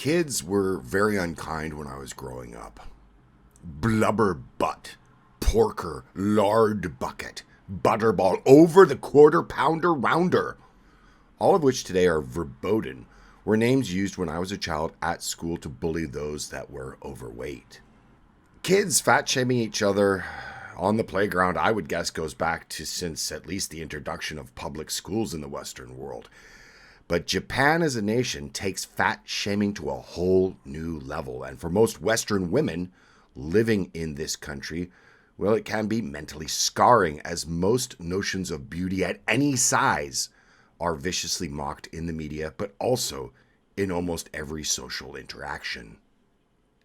Kids were very unkind when I was growing up. Blubber butt, porker, lard bucket, butterball, over the quarter pounder rounder. All of which today are verboten, were names used when I was a child at school to bully those that were overweight. Kids fat shaming each other on the playground, I would guess, goes back to since at least the introduction of public schools in the Western world. But Japan as a nation takes fat shaming to a whole new level. And for most Western women living in this country, well, it can be mentally scarring, as most notions of beauty at any size are viciously mocked in the media, but also in almost every social interaction.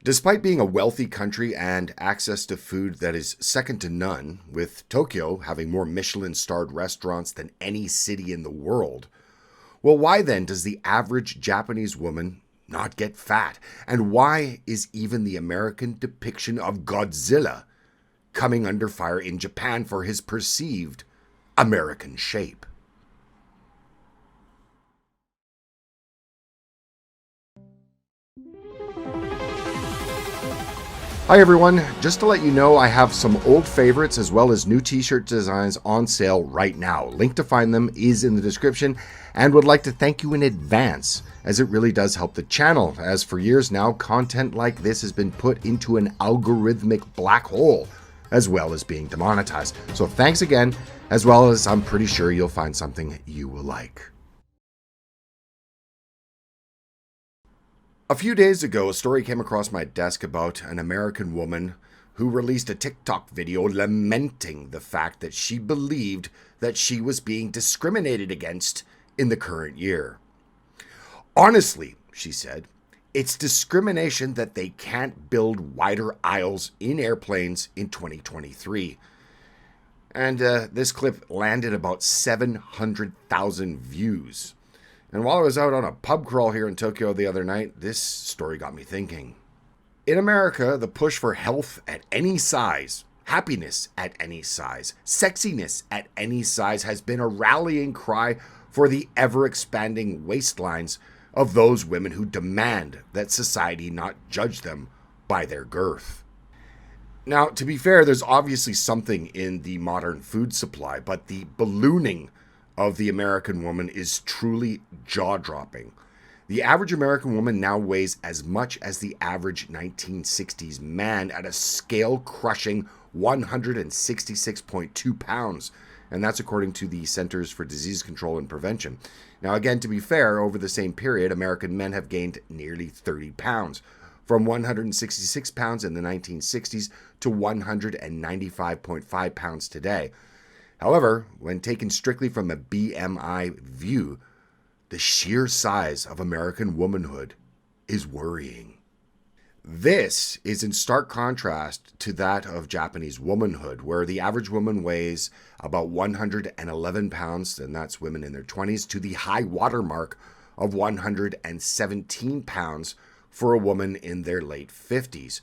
Despite being a wealthy country and access to food that is second to none, with Tokyo having more Michelin-starred restaurants than any city in the world, well, why then does the average Japanese woman not get fat? And why is even the American depiction of Godzilla coming under fire in Japan for his perceived American shape? Hi everyone, just to let you know, I have some old favorites as well as new t-shirt designs on sale right now. Link to find them is in the description, and would like to thank you in advance, as it really does help the channel, as for years now, content like this has been put into an algorithmic black hole, as well as being demonetized. So thanks again, as well as I'm pretty sure you'll find something you will like. A few days ago, a story came across my desk about an American woman who released a TikTok video lamenting the fact that she believed that she was being discriminated against in the current year. Honestly, she said, it's discrimination that they can't build wider aisles in airplanes in 2023. And this clip landed about 700,000 views. And while I was out on a pub crawl here in Tokyo the other night, this story got me thinking. In America, the push for health at any size, happiness at any size, sexiness at any size has been a rallying cry for the ever-expanding waistlines of those women who demand that society not judge them by their girth. Now, to be fair, there's obviously something in the modern food supply, but the ballooning of the American woman is truly jaw-dropping. The average American woman now weighs as much as the average 1960s man at a scale-crushing 166.2 pounds, and that's according to the Centers for Disease Control and Prevention. Now, again, to be fair, over the same period, American men have gained nearly 30 pounds, from 166 pounds in the 1960s to 195.5 pounds today. However, when taken strictly from a BMI view, the sheer size of American womanhood is worrying. This is in stark contrast to that of Japanese womanhood, where the average woman weighs about 111 pounds, and that's women in their 20s, to the high water mark of 117 pounds for a woman in their late 50s.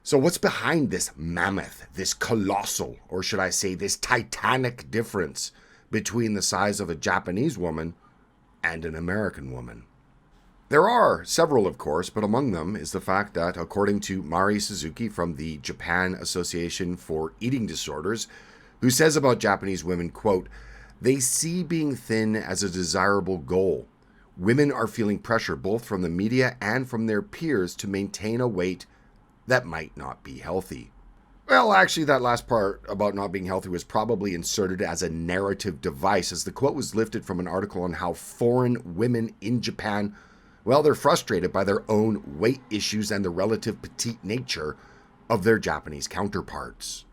So what's behind this mammoth, this colossal, or should I say this titanic difference between the size of a Japanese woman and an American woman? There are several, of course, but among them is the fact that, according to Mari Suzuki from the Japan Association for Eating Disorders, who says about Japanese women, quote, they see being thin as a desirable goal. Women are feeling pressure both from the media and from their peers to maintain a weight that might not be healthy. Well, actually, that last part about not being healthy was probably inserted as a narrative device, as the quote was lifted from an article on how foreign women in Japan, well, they're frustrated by their own weight issues and the relative petite nature of their Japanese counterparts.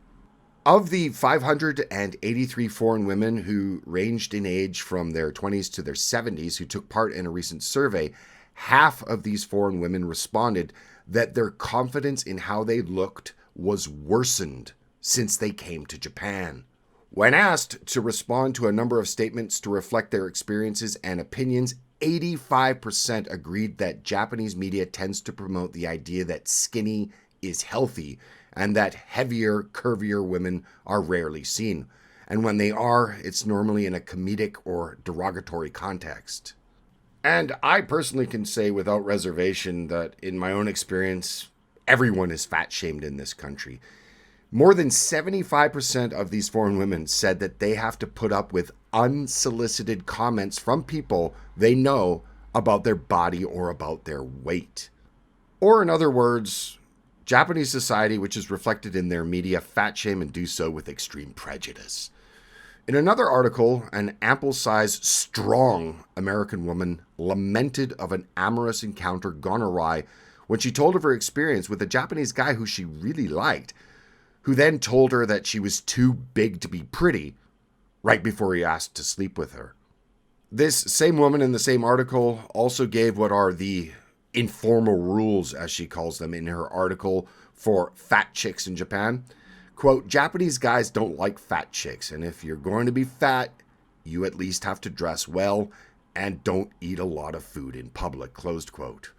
Of the 583 foreign women who ranged in age from their 20s to their 70s who took part in a recent survey, half of these foreign women responded that their confidence in how they looked was worsened since they came to Japan. When asked to respond to a number of statements to reflect their experiences and opinions, 85% agreed that Japanese media tends to promote the idea that skinny is healthy and that heavier, curvier women are rarely seen. And when they are, it's normally in a comedic or derogatory context. And I personally can say without reservation that in my own experience, everyone is fat shamed in this country. More than 75% of these foreign women said that they have to put up with unsolicited comments from people they know about their body or about their weight. Or in other words, Japanese society, which is reflected in their media, fat shame and do so with extreme prejudice. In another article, an ample-sized, strong American woman lamented of an amorous encounter gone awry when she told of her experience with a Japanese guy who she really liked, who then told her that she was too big to be pretty right before he asked to sleep with her. This same woman in the same article also gave what are the informal rules, as she calls them in her article, for fat chicks in Japan. Quote, Japanese guys don't like fat chicks, and if you're going to be fat, you at least have to dress well and don't eat a lot of food in public, closed quote.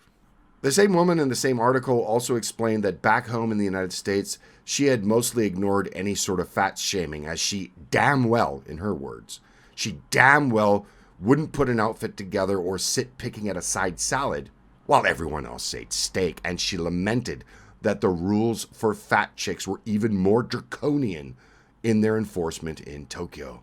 The same woman in the same article also explained that back home in the United States, she had mostly ignored any sort of fat shaming, as she damn well, in her words, she damn well wouldn't put an outfit together or sit picking at a side salad while everyone else ate steak, and she lamented that the rules for fat chicks were even more draconian in their enforcement in Tokyo.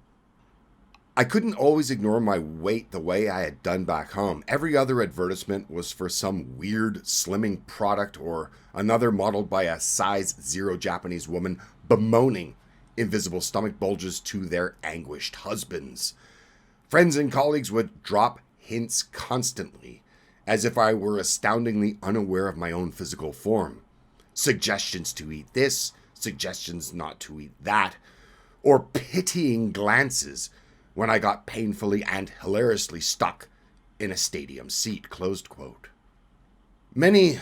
I couldn't always ignore my weight the way I had done back home. Every other advertisement was for some weird slimming product or another modeled by a size 0 Japanese woman bemoaning invisible stomach bulges to their anguished husbands. Friends and colleagues would drop hints constantly, as if I were astoundingly unaware of my own physical form. Suggestions to eat this, suggestions not to eat that, or pitying glances when I got painfully and hilariously stuck in a stadium seat, closed quote. Many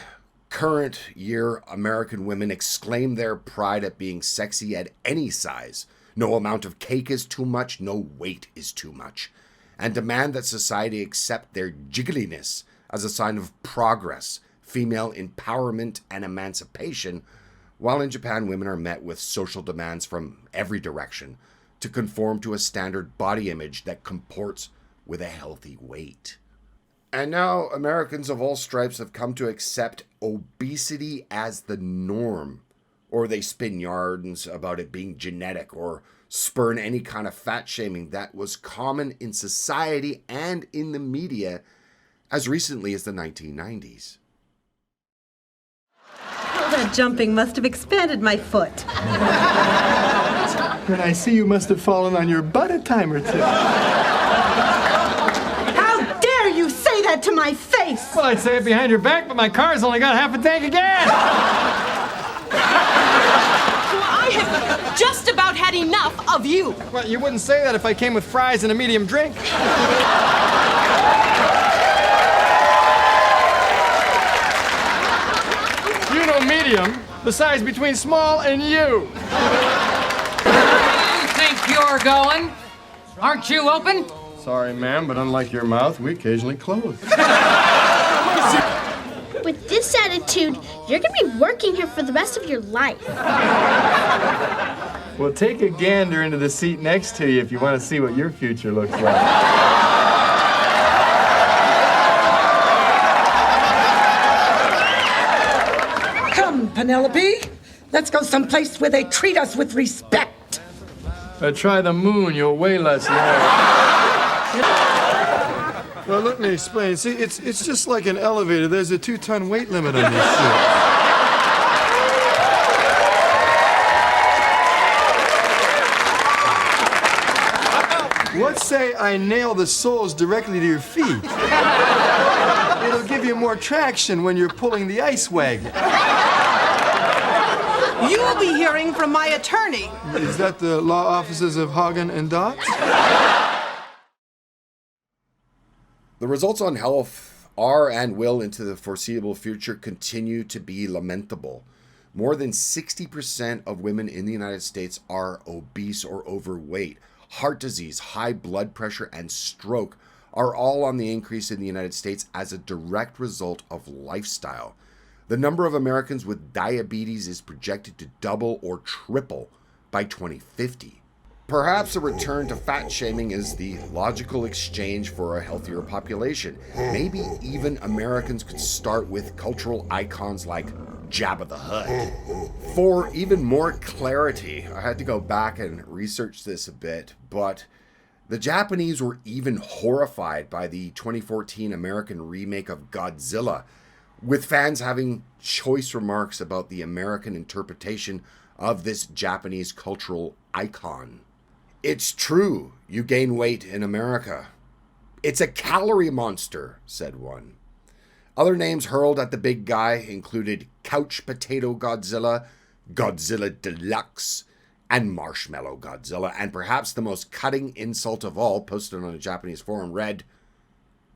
current year American women exclaim their pride at being sexy at any size. No amount of cake is too much, no weight is too much, and demand that society accept their jiggliness as a sign of progress, female empowerment, and emancipation, while in Japan women are met with social demands from every direction to conform to a standard body image that comports with a healthy weight. And now Americans of all stripes have come to accept obesity as the norm, or they spin yarns about it being genetic or spurn any kind of fat shaming that was common in society and in the media as recently as the 1990s. All that jumping must have expanded my foot. And I see you must have fallen on your butt a time or two. How dare you say that to my face? Well, I'd say it behind your back, but my car's only got half a tank of gas. Well, I have just about had enough of you. Well, you wouldn't say that if I came with fries and a medium drink. You know medium, the size between small and you. You think you're going? Aren't you open? Sorry, ma'am, but unlike your mouth, we occasionally close. With this attitude, you're going to be working here for the rest of your life. Well, take a gander into the seat next to you if you want to see what your future looks like. Penelope, let's go someplace where they treat us with respect. Try the moon, you'll weigh less now. Well, let me explain. See, it's just like an elevator. There's a 2-ton weight limit on these suits. Let's say I nail the soles directly to your feet. It'll give you more traction when you're pulling the ice wagon. You will be hearing from my attorney. Is that the law offices of Hagen and Dotz? The results on health are and will into the foreseeable future continue to be lamentable. More than 60% of women in the United States are obese or overweight. Heart disease, high blood pressure, and stroke are all on the increase in the United States as a direct result of lifestyle. The number of Americans with diabetes is projected to double or triple by 2050. Perhaps a return to fat shaming is the logical exchange for a healthier population. Maybe even Americans could start with cultural icons like Jabba the Hutt. For even more clarity, I had to go back and research this a bit, but the Japanese were even horrified by the 2014 American remake of Godzilla, with fans having choice remarks about the American interpretation of this Japanese cultural icon. It's true, you gain weight in America. It's a calorie monster, said one. Other names hurled at the big guy included Couch Potato Godzilla, Godzilla Deluxe, and Marshmallow Godzilla, and perhaps the most cutting insult of all, posted on a Japanese forum, read,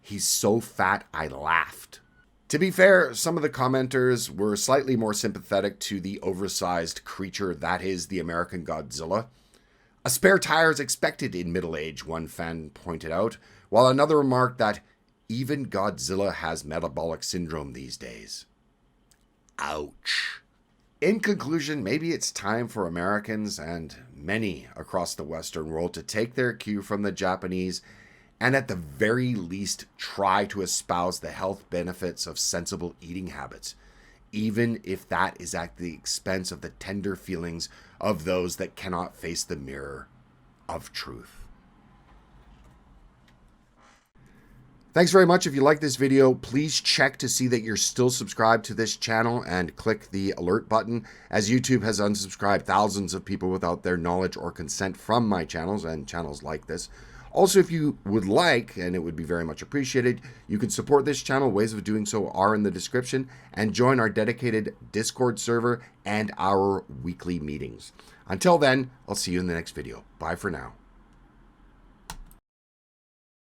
"He's so fat I laughed." To be fair, some of the commenters were slightly more sympathetic to the oversized creature that is the American Godzilla. A spare tire is expected in middle age, one fan pointed out, while another remarked that even Godzilla has metabolic syndrome these days. Ouch. In conclusion, maybe it's time for Americans and many across the Western world to take their cue from the Japanese and at the very least try to espouse the health benefits of sensible eating habits, even if that is at the expense of the tender feelings of those that cannot face the mirror of truth. Thanks very much. If you like this video, please check to see that you're still subscribed to this channel and click the alert button, as YouTube has unsubscribed thousands of people without their knowledge or consent from my channels and channels like this. Also, if you would like, and it would be very much appreciated, you can support this channel. Ways of doing so are in the description, and join our dedicated Discord server and our weekly meetings. Until then, I'll see you in the next video. Bye for now.